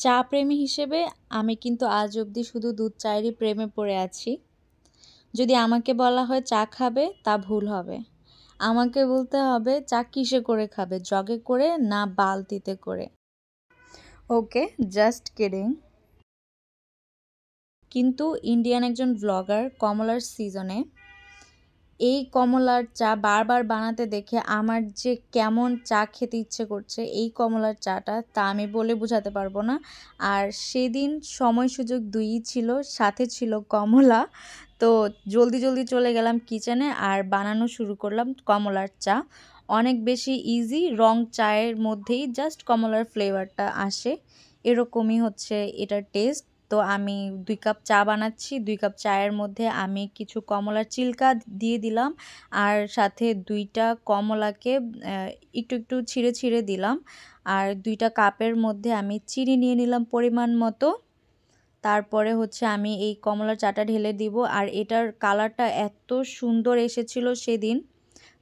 চা প্রেমী হিসেবে আমি কিন্তু আজ অবধি শুধু দুধ চায়েরই প্রেমে পড়ে আছি। যদি আমাকে বলা হয় চা খাবে তা ভুল হবে। আমাকে বলতে হবে চা কিসে করে খাবে, জগে করে না বালতিতে করে। ওকে, জাস্ট কিডিং। কিন্তু ইন্ডিয়ান একজন ব্লগার কমলার সিজনে এই কমলার চা বারবার বানাতে দেখে আমার যে কেমন চা খেতে ইচ্ছে করছে এই কমলার চাটা, তা আমি বলে বোঝাতে পারবো না। আর সেদিন সময় সুযোগ দুইই ছিল, সাথে ছিল কমলা। তো জলদি জলদি চলে গেলাম কিচেনে আর বানানো শুরু করলাম কমলার চা। অনেক বেশি ইজি, রং চায়ের মধ্যেই জাস্ট কমলার ফ্লেভারটা আসে, এরকমই হচ্ছে এটার টেস্ট। তো আমি 2 কাপ চা বানাচ্ছি। 2 কাপ চায়ের মধ্যে আমি কিছু কমলার চিলকা দিয়ে দিলাম, আর সাথে 2টা কমলাকে একটু একটু ছিঁড়ে ছিঁড়ে দিলাম। আর 2টা কাপের মধ্যে আমি চিনি নিয়ে নিলাম পরিমাণ মতো। তারপরে হচ্ছে আমি এই কমলার চাটা ঢেলে দিব, আর এটার কালারটা এত সুন্দর এসেছিল সেদিন,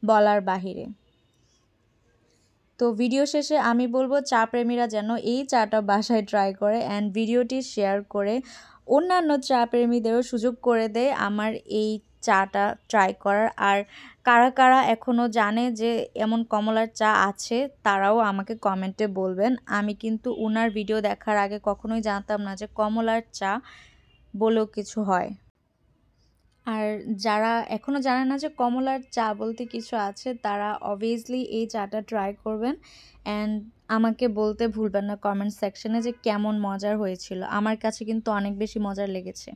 বলার বাহিরে। তো ভিডিও শেষে আমি বলবো চা প্রেমীরা যেন এই চাটা বাসায় ট্রাই করে অ্যান্ড ভিডিওটি শেয়ার করে অন্যান্য চা প্রেমীদেরও সুযোগ করে দেয় আমার এই চাটা ট্রাই করার। আর কারা কারা এখনও জানে যে এমন কমলার চা আছে তারাও আমাকে কমেন্টে বলবেন। আমি কিন্তু ওনার ভিডিও দেখার আগে কখনোই জানতাম না যে কমলার চা বলেও কিছু হয়। আর যারা এখনও জানে না যে কমলার চা বলতে কিছু আছে, তারা অবভিয়াসলি এই চাটা ট্রাই করবেন অ্যান্ড আমাকে বলতে ভুলবেন না কমেন্ট সেকশনে যে কেমন মজার হয়েছিল। আমার কাছে কিন্তু অনেক বেশি মজার লেগেছে।